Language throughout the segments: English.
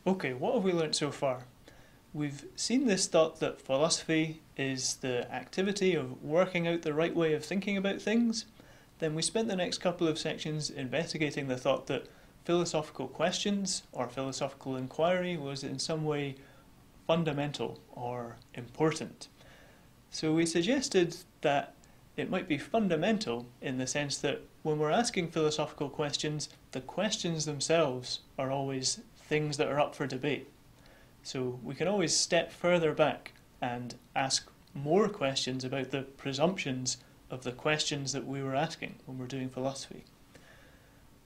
Okay, what have we learnt so far? We've seen this thought that philosophy is the activity of working out the right way of thinking about things. Then we spent the next couple of sections investigating the thought that philosophical questions or philosophical inquiry was in some way fundamental or important. So we suggested that it might be fundamental in the sense that when we're asking philosophical questions, the questions themselves are always things that are up for debate. So we can always step further back and ask more questions about the presumptions of the questions that we were asking when we're doing philosophy.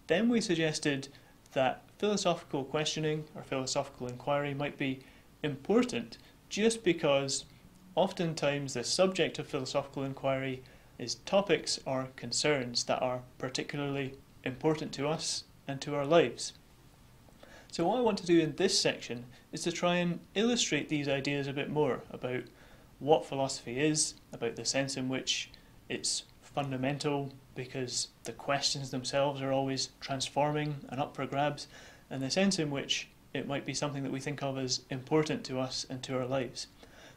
Then we suggested that philosophical questioning or philosophical inquiry might be important just because oftentimes the subject of philosophical inquiry is topics or concerns that are particularly important to us and to our lives. So what I want to do in this section is to try and illustrate these ideas a bit more about what philosophy is, about the sense in which it's fundamental because the questions themselves are always transforming and up for grabs, and the sense in which it might be something that we think of as important to us and to our lives.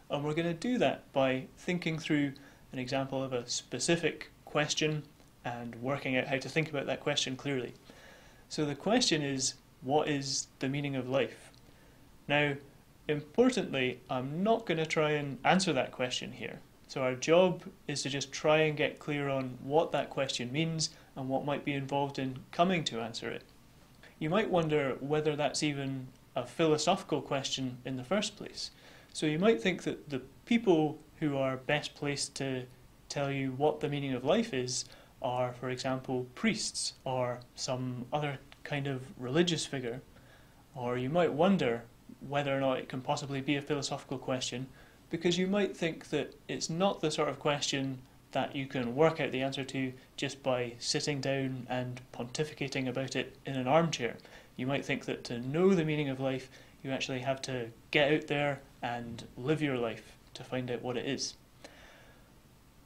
And we're going to do that by thinking through an example of a specific question and working out how to think about that question clearly. So the question is, what is the meaning of life? Now, importantly, I'm not going to try and answer that question here. So our job is to just try and get clear on what that question means and what might be involved in coming to answer it. You might wonder whether that's even a philosophical question in the first place. So you might think that the people who are best placed to tell you what the meaning of life is are, for example, priests or some other kind of religious figure. Or you might wonder whether or not it can possibly be a philosophical question because you might think that it's not the sort of question that you can work out the answer to just by sitting down and pontificating about it in an armchair. You might think that to know the meaning of life, you actually have to get out there and live your life to find out what it is.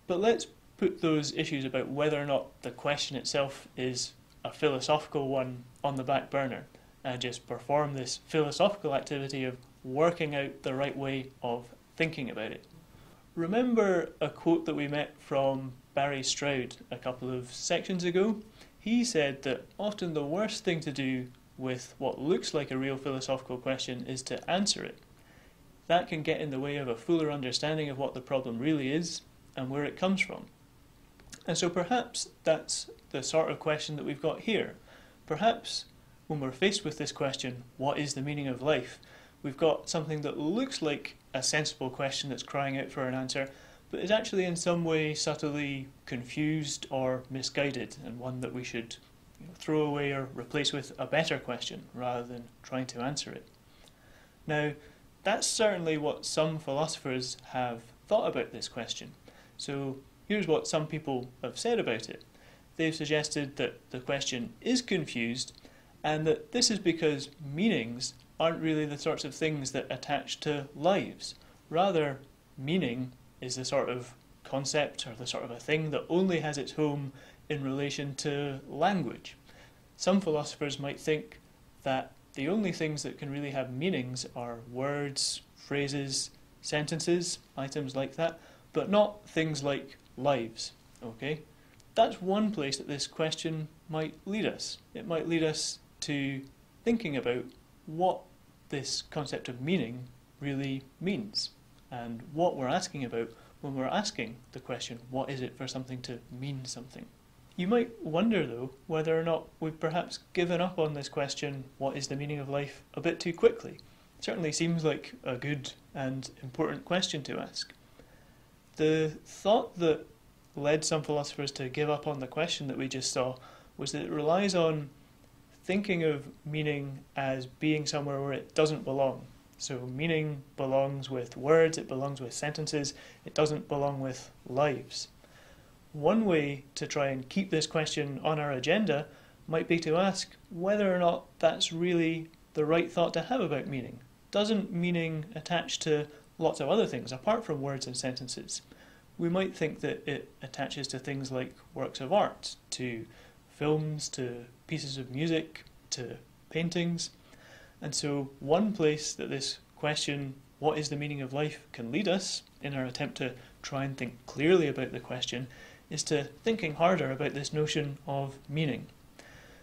But let's put those issues about whether or not the question itself is a philosophical one on the back burner and just perform this philosophical activity of working out the right way of thinking about it. Remember a quote that we met from Barry Stroud a couple of sections ago? He said that often the worst thing to do with what looks like a real philosophical question is to answer it. That can get in the way of a fuller understanding of what the problem really is and where it comes from. And so perhaps that's the sort of question that we've got here. Perhaps when we're faced with this question, what is the meaning of life? We've got something that looks like a sensible question that's crying out for an answer, but is actually in some way subtly confused or misguided, and one that we should throw away or replace with a better question rather than trying to answer it. Now, that's certainly what some philosophers have thought about this question. So here's what some people have said about it. They've suggested that the question is confused and that this is because meanings aren't really the sorts of things that attach to lives. Rather, meaning is the sort of concept or the sort of a thing that only has its home in relation to language. Some philosophers might think that the only things that can really have meanings are words, phrases, sentences, items like that, but not things like lives. Okay? That's one place that this question might lead us. It might lead us to thinking about what this concept of meaning really means and what we're asking about when we're asking the question, what is it for something to mean something? You might wonder though whether or not we've perhaps given up on this question, what is the meaning of life, a bit too quickly. It certainly seems like a good and important question to ask. The thought that led some philosophers to give up on the question that we just saw was that it relies on thinking of meaning as being somewhere where it doesn't belong. So meaning belongs with words, it belongs with sentences, it doesn't belong with lives. One way to try and keep this question on our agenda might be to ask whether or not that's really the right thought to have about meaning. Doesn't meaning attach to lots of other things apart from words and sentences? We might think that it attaches to things like works of art, to films, to pieces of music, to paintings. And so one place that this question, what is the meaning of life, can lead us in our attempt to try and think clearly about the question is to thinking harder about this notion of meaning.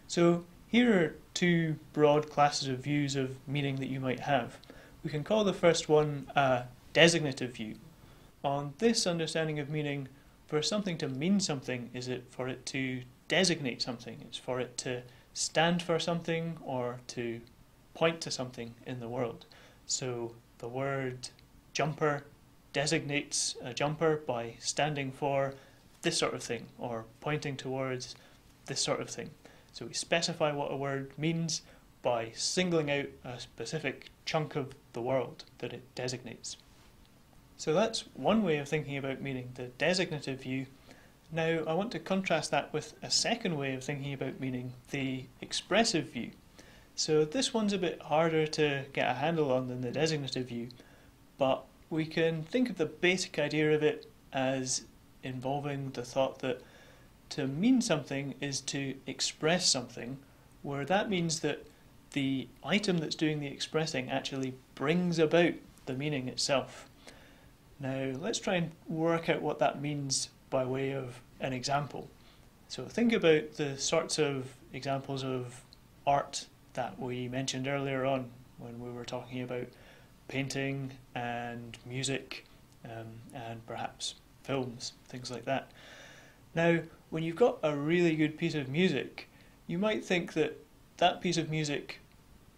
So here are two broad classes of views of meaning that you might have. We can call the first one a designative view. On this understanding of meaning, for something to mean something, is it for it to designate something? It's for it to stand for something or to point to something in the world. So the word jumper designates a jumper by standing for this sort of thing or pointing towards this sort of thing. So we specify what a word means by singling out a specific chunk of the world that it designates. So that's one way of thinking about meaning, the designative view. Now I want to contrast that with a second way of thinking about meaning, the expressive view. So this one's a bit harder to get a handle on than the designative view, but we can think of the basic idea of it as involving the thought that to mean something is to express something, where that means that the item that's doing the expressing actually brings about the meaning itself. Now let's try and work out what that means by way of an example. So think about the sorts of examples of art that we mentioned earlier on when we were talking about painting and music and perhaps films, things like that. Now, when you've got a really good piece of music, you might think that that piece of music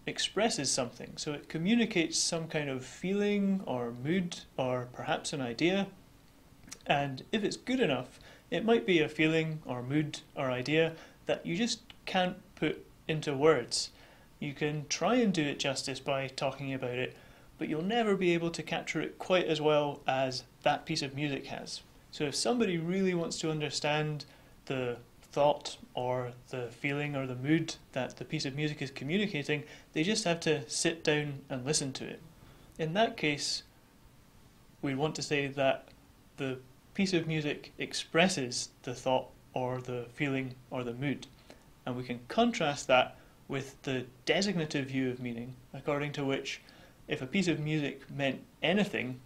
expresses something, so it communicates some kind of feeling or mood or perhaps an idea, and if it's good enough, it might be a feeling or mood or idea that you just can't put into words. You can try and do it justice by talking about it, but you'll never be able to capture it quite as well as that piece of music has. So if somebody really wants to understand the thought or the feeling or the mood that the piece of music is communicating, they just have to sit down and listen to it. In that case, we want to say that the piece of music expresses the thought or the feeling or the mood. And we can contrast that with the designative view of meaning, according to which if a piece of music meant anything,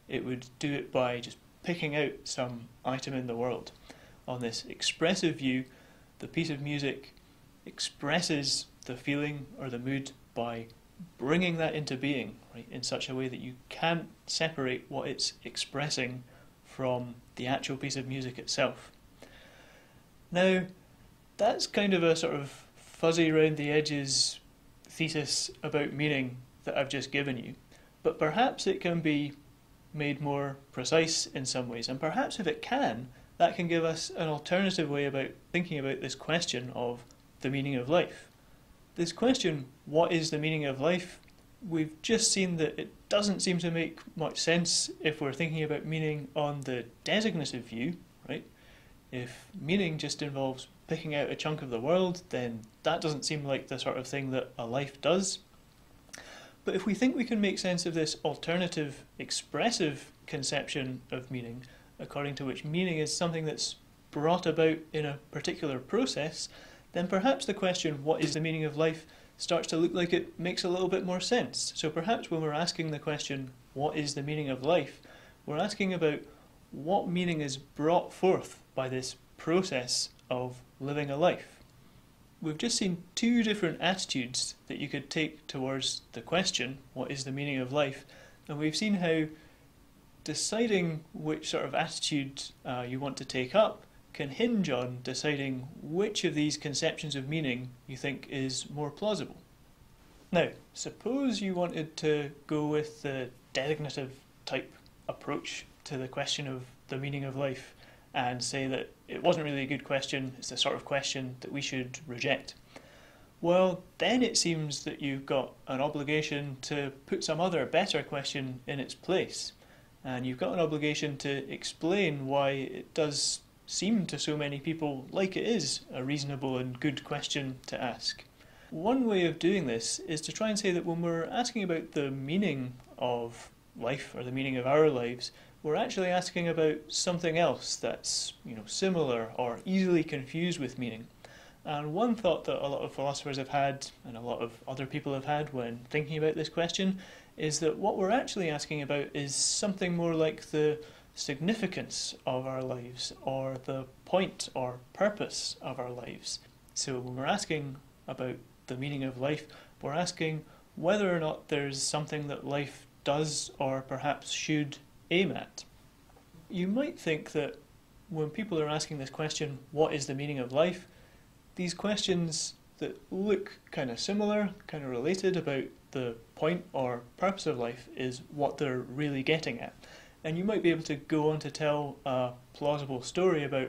it would do it by just picking out some item in the world. On this expressive view, the piece of music expresses the feeling or the mood by bringing that into being, right, in such a way that you can't separate what it's expressing from the actual piece of music itself. Now, that's kind of a sort of fuzzy around the edges thesis about meaning that I've just given you, but perhaps it can be made more precise in some ways, and perhaps if it can, that can give us an alternative way about thinking about this question of the meaning of life. This question, what is the meaning of life? We've just seen that it doesn't seem to make much sense if we're thinking about meaning on the designative view, right? If meaning just involves picking out a chunk of the world, then that doesn't seem like the sort of thing that a life does. But if we think we can make sense of this alternative expressive conception of meaning, according to which meaning is something that's brought about in a particular process, then perhaps the question, what is the meaning of life, starts to look like it makes a little bit more sense. So perhaps when we're asking the question, what is the meaning of life, we're asking about what meaning is brought forth by this process of living a life. We've just seen two different attitudes that you could take towards the question, what is the meaning of life, and we've seen how deciding which sort of attitude you want to take up can hinge on deciding which of these conceptions of meaning you think is more plausible. Now, suppose you wanted to go with the designative type approach to the question of the meaning of life and say that it wasn't really a good question, it's the sort of question that we should reject. Well, then it seems that you've got an obligation to put some other better question in its place. And you've got an obligation to explain why it does seem to so many people like it is a reasonable and good question to ask. One way of doing this is to try and say that when we're asking about the meaning of life or the meaning of our lives, we're actually asking about something else that's, similar or easily confused with meaning. And one thought that a lot of philosophers have had, and a lot of other people have had when thinking about this question, is that what we're actually asking about is something more like the significance of our lives, or the point or purpose of our lives. So when we're asking about the meaning of life, we're asking whether or not there's something that life does or perhaps should aim at. You might think that when people are asking this question, what is the meaning of life, these questions that look kind of similar, kind of related about the point or purpose of life is what they're really getting at. And you might be able to go on to tell a plausible story about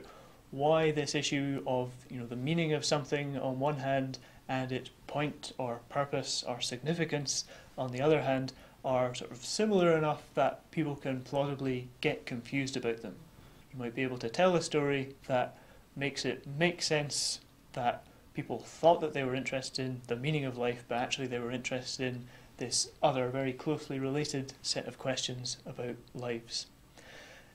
why this issue of the meaning of something on one hand and its point or purpose or significance on the other hand are sort of similar enough that people can plausibly get confused about them. You might be able to tell a story that makes it make sense that people thought that they were interested in the meaning of life, but actually they were interested in this other very closely related set of questions about lives.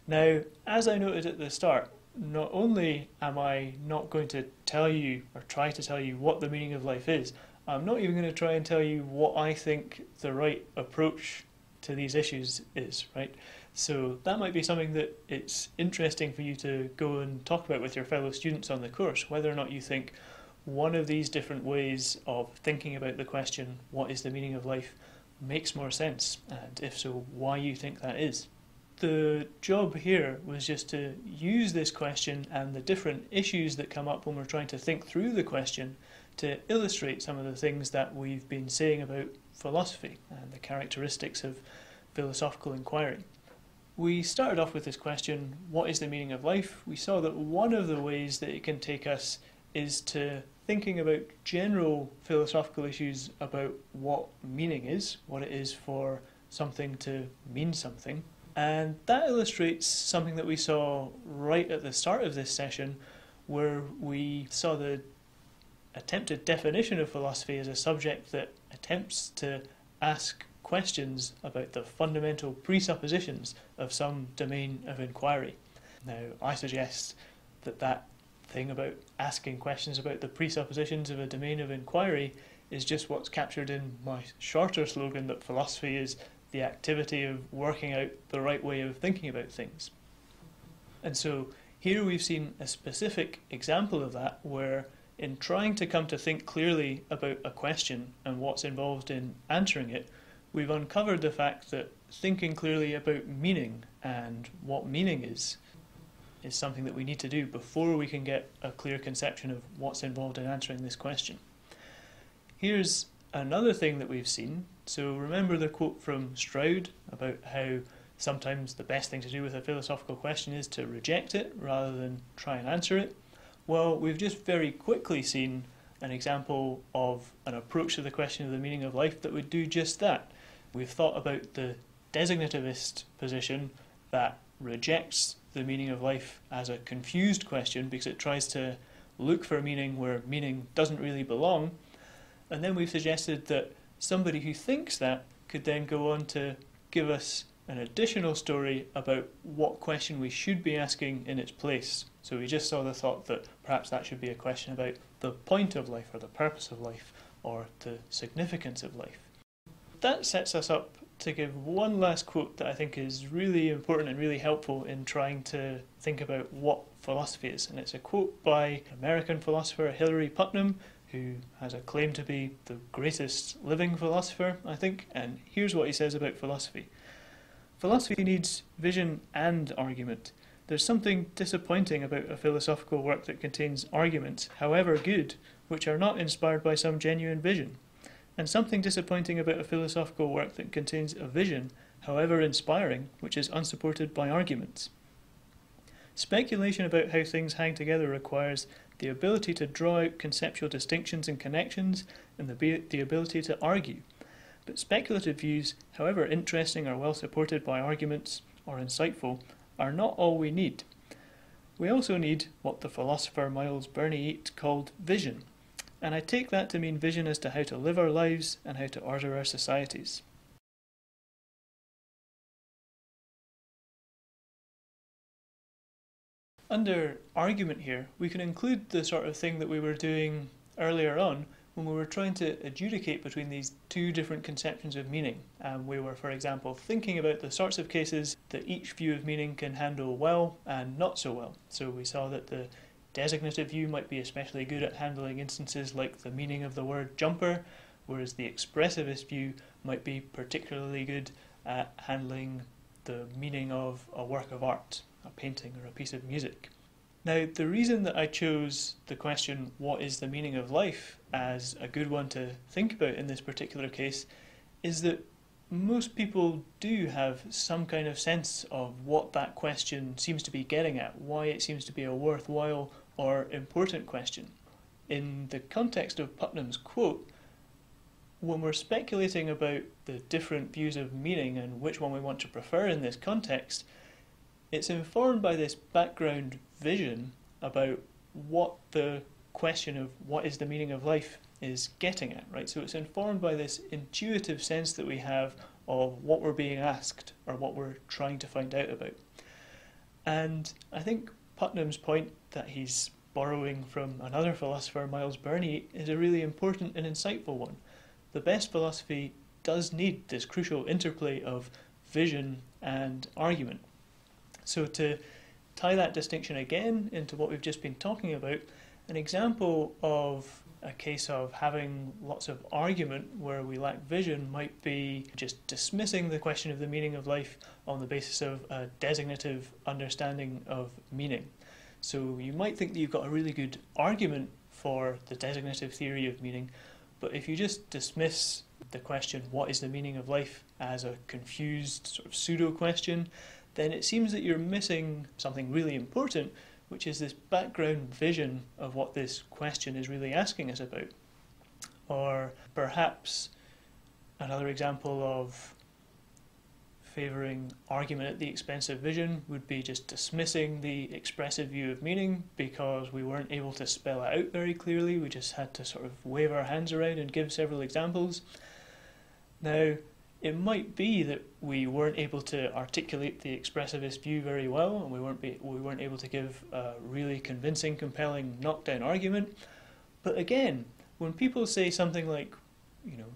Now, as I noted at the start, not only am I not going to tell you or try to tell you what the meaning of life is, I'm not even going to try and tell you what I think the right approach to these issues is, right? So that might be something that it's interesting for you to go and talk about with your fellow students on the course, whether or not you think one of these different ways of thinking about the question, what is the meaning of life, makes more sense, and if so, why you think that is. The job here was just to use this question and the different issues that come up when we're trying to think through the question to illustrate some of the things that we've been saying about philosophy and the characteristics of philosophical inquiry. We started off with this question, what is the meaning of life? We saw that one of the ways that it can take us is to thinking about general philosophical issues about what meaning is, what it is for something to mean something. And that illustrates something that we saw right at the start of this session, where we saw the attempted definition of philosophy as a subject that attempts to ask questions about the fundamental presuppositions of some domain of inquiry. Now, I suggest that that thing about asking questions about the presuppositions of a domain of inquiry is just what's captured in my shorter slogan that philosophy is the activity of working out the right way of thinking about things. And so here we've seen a specific example of that, where in trying to come to think clearly about a question and what's involved in answering it, we've uncovered the fact that thinking clearly about meaning and what meaning is something that we need to do before we can get a clear conception of what's involved in answering this question. Here's another thing that we've seen. So remember the quote from Stroud about how sometimes the best thing to do with a philosophical question is to reject it rather than try and answer it. Well, we've just very quickly seen an example of an approach to the question of the meaning of life that would do just that. We've thought about the designativist position that rejects the meaning of life as a confused question because it tries to look for meaning where meaning doesn't really belong. And then we've suggested that somebody who thinks that could then go on to give us an additional story about what question we should be asking in its place. So we just saw the thought that perhaps that should be a question about the point of life or the purpose of life or the significance of life. That sets us up to give one last quote that I think is really important and really helpful in trying to think about what philosophy is. And it's a quote by American philosopher Hilary Putnam, who has a claim to be the greatest living philosopher, I think. And here's what he says about philosophy. Philosophy needs vision and argument. There's something disappointing about a philosophical work that contains arguments, however good, which are not inspired by some genuine vision, and something disappointing about a philosophical work that contains a vision, however inspiring, which is unsupported by arguments. Speculation about how things hang together requires the ability to draw out conceptual distinctions and connections, and the ability to argue. But speculative views, however interesting or well supported by arguments or insightful, are not all we need. We also need what the philosopher Miles Burney-Eatt called vision, and I take that to mean vision as to how to live our lives and how to order our societies. under argument here, we can include the sort of thing that we were doing earlier on when we were trying to adjudicate between these two different conceptions of meaning. We were, for example, thinking about the sorts of cases that each view of meaning can handle well and not so well. So we saw that the designative view might be especially good at handling instances like the meaning of the word jumper, whereas the expressivist view might be particularly good at handling the meaning of a work of art, a painting or a piece of music. Now, the reason that I chose the question, what is the meaning of life, as a good one to think about in this particular case, is that most people do have some kind of sense of what that question seems to be getting at, why it seems to be a worthwhile or important question. In the context of Putnam's quote, when we're speculating about the different views of meaning and which one we want to prefer in this context, it's informed by this background vision about what the question of what is the meaning of life is getting at, right? So it's informed by this intuitive sense that we have of what we're being asked or what we're trying to find out about. And I think Putnam's point that he's borrowing from another philosopher, Miles Burney, is a really important and insightful one. The best philosophy does need this crucial interplay of vision and argument. So to tie that distinction again into what we've just been talking about, an example of a case of having lots of argument where we lack vision might be just dismissing the question of the meaning of life on the basis of a designative understanding of meaning. So you might think that you've got a really good argument for the designative theory of meaning, but if you just dismiss the question, what is the meaning of life, as a confused sort of pseudo question, then it seems that you're missing something really important, which is this background vision of what this question is really asking us about. Or perhaps another example of favouring argument at the expense of vision would be just dismissing the expressive view of meaning because we weren't able to spell it out very clearly. We just had to sort of wave our hands around and give several examples. Now, it might be that we weren't able to articulate the expressivist view very well, and we weren't able to give a really convincing, compelling knockdown argument. But again, when people say something like,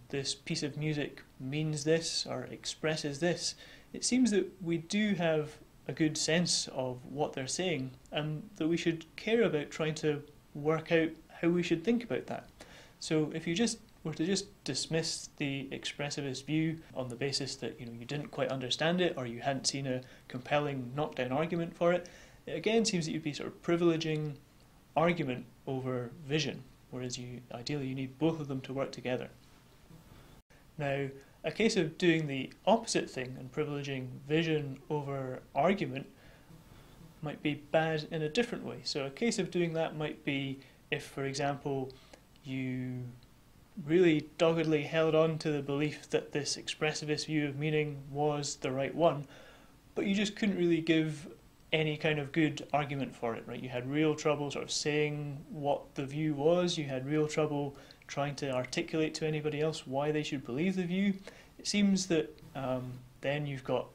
this piece of music means this or expresses this, it seems that we do have a good sense of what they're saying, and that we should care about trying to work out how we should think about that. So if you just were to just dismiss the expressivist view on the basis that you didn't quite understand it or you hadn't seen a compelling knockdown argument for it, it again seems that you'd be sort of privileging argument over vision, whereas ideally you need both of them to work together. Now, a case of doing the opposite thing and privileging vision over argument might be bad in a different way. So a case of doing that might be if, for example, you really doggedly held on to the belief that this expressivist view of meaning was the right one, but you just couldn't really give any kind of good argument for it, right? You had real trouble sort of saying what the view was, you had real trouble trying to articulate to anybody else why they should believe the view. It seems that then you've got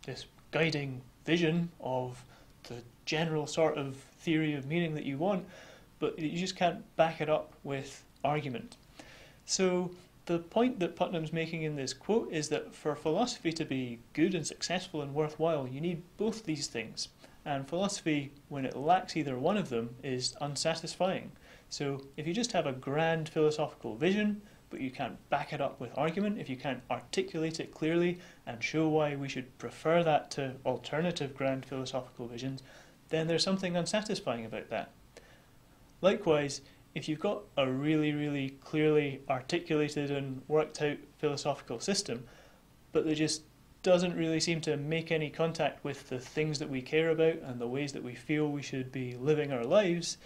this guiding vision of the general sort of theory of meaning that you want, but you just can't back it up with argument. So the point that Putnam's making in this quote is that for philosophy to be good and successful and worthwhile, you need both these things. And philosophy, when it lacks either one of them, is unsatisfying. So if you just have a grand philosophical vision, but you can't back it up with argument, if you can't articulate it clearly and show why we should prefer that to alternative grand philosophical visions, then there's something unsatisfying about that. Likewise, if you've got a really, really clearly articulated and worked out philosophical system, but there just doesn't really seem to make any contact with the things that we care about and the ways that we feel we should be living our lives,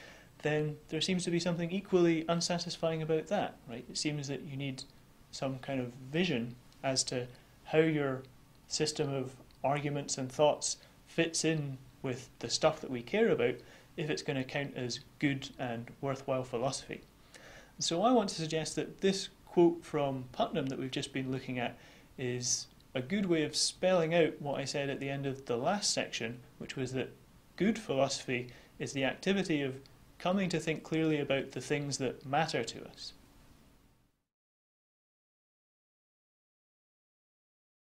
then there seems to be something equally unsatisfying about that, right? It seems that you need some kind of vision as to how your system of arguments and thoughts fits in with the stuff that we care about if it's going to count as good and worthwhile philosophy. So I want to suggest that this quote from Putnam that we've just been looking at is a good way of spelling out what I said at the end of the last section, which was that good philosophy is the activity of coming to think clearly about the things that matter to us.